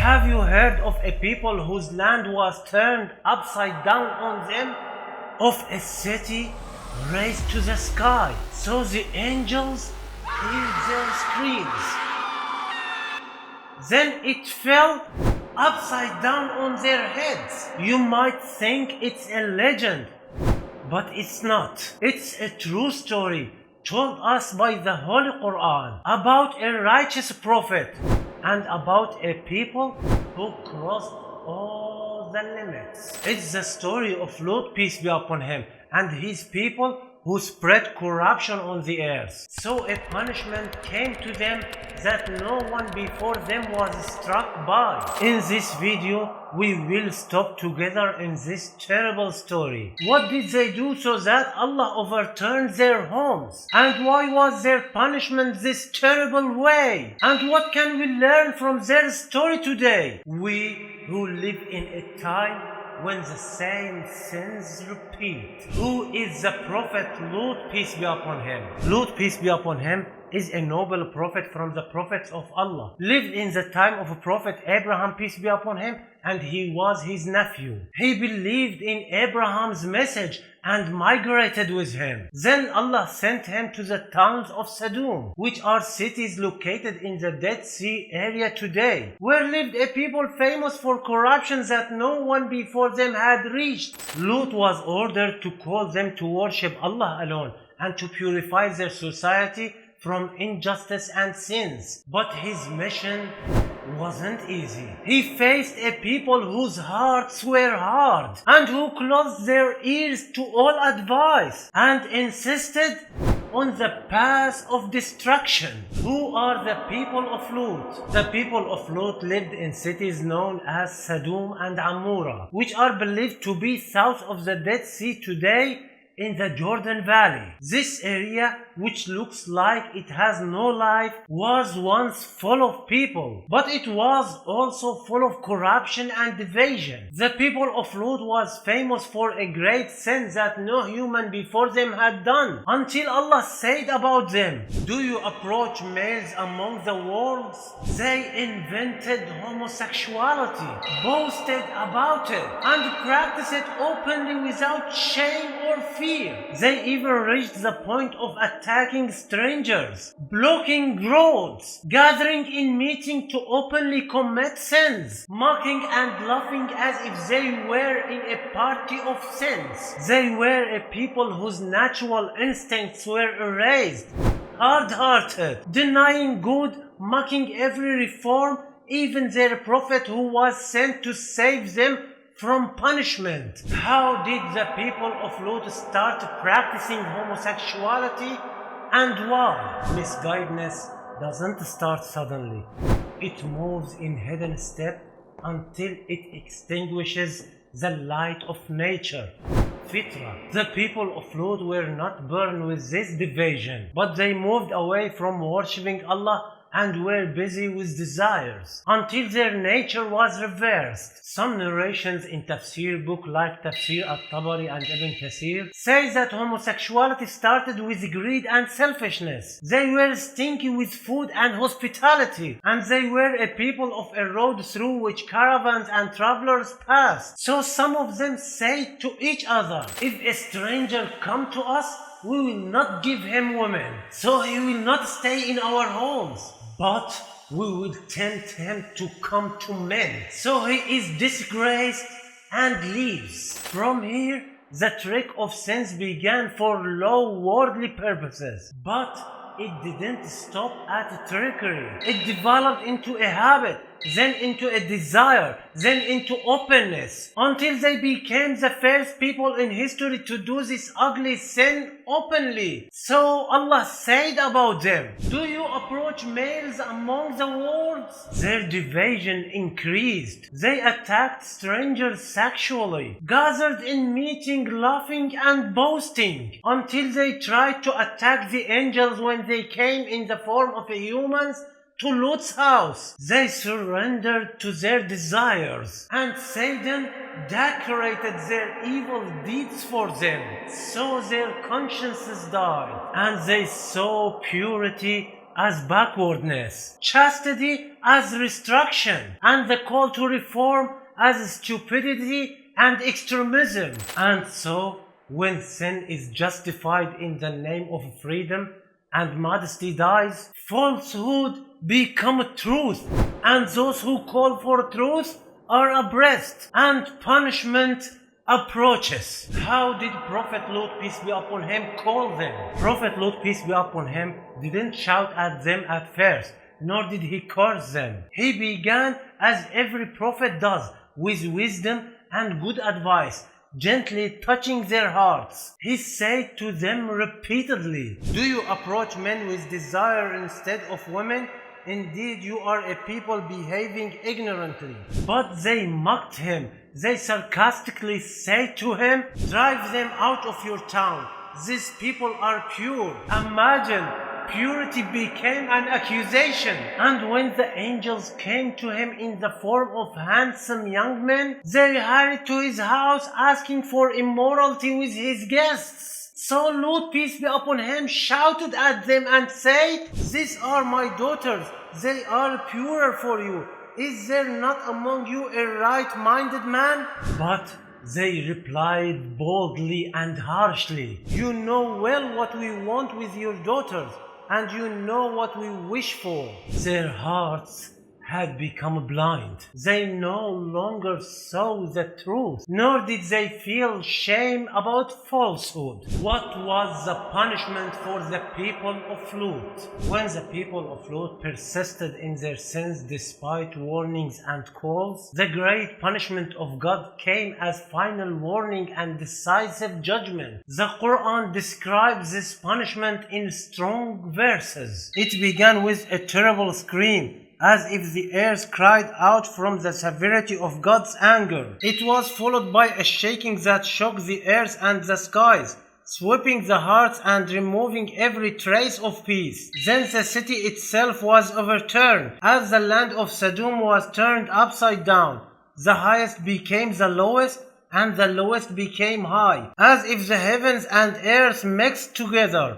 Have you heard of a people whose land was turned upside down on them? Of a city raised to the sky, so the angels heard their screams. Then it fell upside down on their heads. You might think it's a legend, but it's not. It's a true story told us by the Holy Qur'an about a righteous prophet and about a people who crossed all the limits. It's the story of Lut, peace be upon him, and his people who spread corruption on the earth. So a punishment came to them that no one before them was struck by. In this video, we will stop together in this terrible story. What did they do so that Allah overturned their homes? And why was their punishment this terrible way? And what can we learn from their story today? We who live in a time when the same sins repeat. Who is the Prophet Lut, peace be upon him? Lut, peace be upon him, is a noble prophet from the prophets of Allah. Lived in the time of Prophet Abraham, peace be upon him, and he was his nephew. He believed in Abraham's message and migrated with him. Then Allah sent him to the towns of Sodom, which are cities located in the Dead Sea area today, where lived a people famous for corruption that no one before them had reached. Lut was ordered to call them to worship Allah alone and to purify their society from injustice and sins. But his mission wasn't easy. He faced a people whose hearts were hard and who closed their ears to all advice and insisted on the path of destruction. Who are the people of Lut? The people of Lut lived in cities known as Sodom and Gomorrah, which are believed to be south of the Dead Sea today in the Jordan Valley. This area, which looks like it has no life, was once full of people, but it was also full of corruption and division. The people of Lut was famous for a great sin that no human before them had done, until Allah said about them, "Do you approach males among the worlds?" They invented homosexuality, boasted about it, and practiced it openly without shame or fear. They even reached the point of attacking strangers, blocking roads, gathering in meeting to openly commit sins, mocking and laughing as if they were in a party of sins. They were a people whose natural instincts were erased, hard-hearted, denying good, mocking every reform, even their prophet who was sent to save them from punishment. How did the people of Lut start practicing homosexuality and why? Misguidedness doesn't start suddenly. It moves in hidden steps until it extinguishes the light of nature. Fitrah. The people of Lut were not born with this division, but they moved away from worshipping Allah and were busy with desires until their nature was reversed. Some narrations in tafsir book like Tafsir al-Tabari and Ibn Kathir say that homosexuality started with greed and selfishness. They were stingy with food and hospitality, and they were a people of a road through which caravans and travelers passed. So some of them said to each other, "If a stranger come to us, we will not give him women, so he will not stay in our homes, but we will tempt him to come to men, so he is disgraced and leaves." From here, the trick of sins began for low worldly purposes, but it didn't stop at trickery. It developed into a habit, then into a desire, then into openness, until they became the first people in history to do this ugly sin openly. So Allah said about them, "Do you approach males among the worlds?" Their division increased. They attacked strangers sexually, gathered in meeting, laughing and boasting, until they tried to attack the angels when they came in the form of humans to Lut's house. They surrendered to their desires, and Satan decorated their evil deeds for them. So their consciences died, and they saw purity as backwardness, chastity as restriction, and the call to reform as stupidity and extremism. And so, when sin is justified in the name of freedom and modesty dies, falsehood becomes truth, and those who call for truth are oppressed, and punishment approaches. How did Prophet Lut, peace be upon him, call them? Prophet Lut, peace be upon him, didn't shout at them at first, nor did he curse them. He began as every prophet does, with wisdom and good advice, gently touching their hearts. He said to them repeatedly, "Do you approach men with desire instead of women? Indeed, you are a people behaving ignorantly." But they mocked him. They sarcastically said to him, "Drive them out of your town. These people are pure." Imagine, purity became an accusation. And when the angels came to him in the form of handsome young men, they hurried to his house asking for immorality with his guests. So Lut, peace be upon him, shouted at them and said, "These are my daughters. They are purer for you. Is there not among you a right-minded man?" But they replied boldly and harshly, "You know well what we want with your daughters, and you know what we wish for." Their hearts had become blind. They no longer saw the truth, nor did they feel shame about falsehood. What was the punishment for the people of Lut? When the people of Lut persisted in their sins despite warnings and calls, the great punishment of God came as final warning and decisive judgment. The Qur'an describes this punishment in strong verses. It began with a terrible scream, as if the earth cried out from the severity of God's anger. It was followed by a shaking that shook the earth and the skies, sweeping the hearts and removing every trace of peace. Then the city itself was overturned, as the land of Sodom was turned upside down. The highest became the lowest, and the lowest became high, as if the heavens and earth mixed together.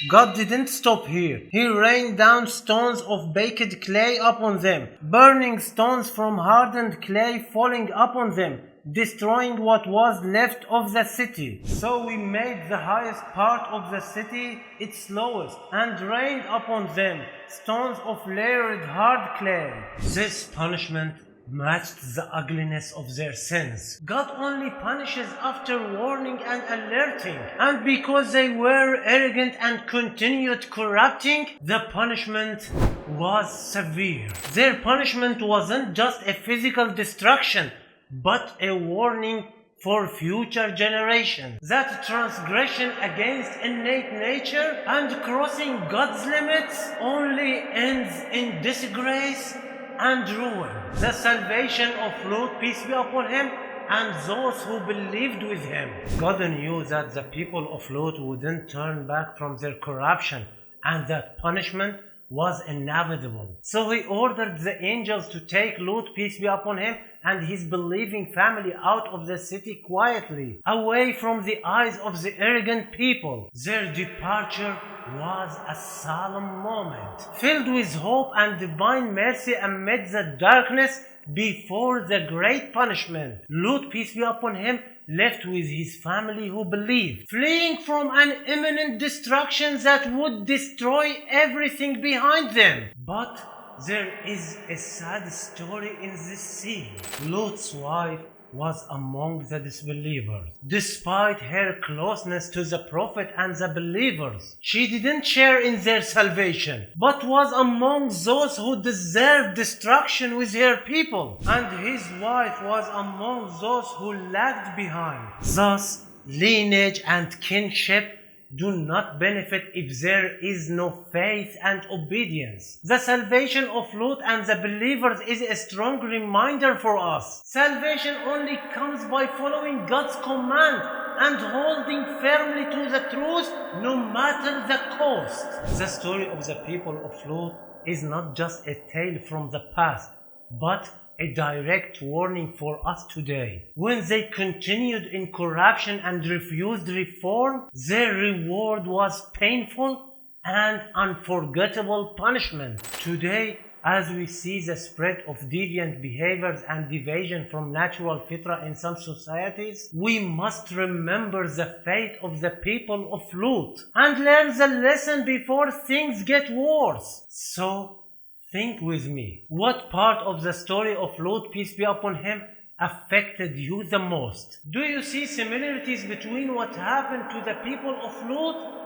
God didn't stop here. He rained down stones of baked clay upon them, burning stones from hardened clay falling upon them, destroying what was left of the city. So we made the highest part of the city its lowest, and rained upon them stones of layered hard clay. This punishment matched the ugliness of their sins. God only punishes after warning and alerting, and because they were arrogant and continued corrupting, the punishment was severe. Their punishment wasn't just a physical destruction, but a warning for future generations. That transgression against innate nature and crossing God's limits only ends in disgrace and ruin. The salvation of Lut, peace be upon him, and those who believed with him. God knew that the people of Lut wouldn't turn back from their corruption, and that punishment was inevitable. So he ordered the angels to take Lut, peace be upon him, and his believing family out of the city quietly, away from the eyes of the arrogant people. Their departure was a solemn moment, filled with hope and divine mercy amid the darkness before the great punishment. Lut, peace be upon him, left with his family who believed, fleeing from an imminent destruction that would destroy everything behind them. But there is a sad story in this scene. Lut's wife was among the disbelievers. Despite her closeness to the Prophet and the believers, she didn't share in their salvation, but was among those who deserved destruction with her people. And his wife was among those who lagged behind. Thus, lineage and kinship do not benefit if there is no faith and obedience. The salvation of Lut and the believers is a strong reminder for us. Salvation only comes by following God's command and holding firmly to the truth no matter the cost. The story of the people of Lut is not just a tale from the past, but a direct warning for us today. When they continued in corruption and refused reform, their reward was painful and unforgettable punishment. Today, as we see the spread of deviant behaviors and deviation from natural fitrah in some societies, we must remember the fate of the people of Lut and learn the lesson before things get worse. So, think with me, what part of the story of Lut, peace be upon him, affected you the most? Do you see similarities between what happened to the people of Lut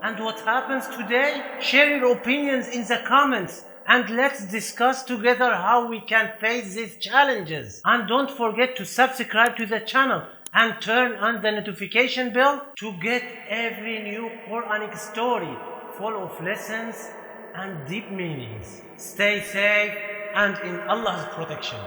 and what happens today? Share your opinions in the comments and let's discuss together how we can face these challenges. And don't forget to subscribe to the channel and turn on the notification bell to get every new Quranic story full of lessons and deep meanings. Stay safe and in Allah's protection.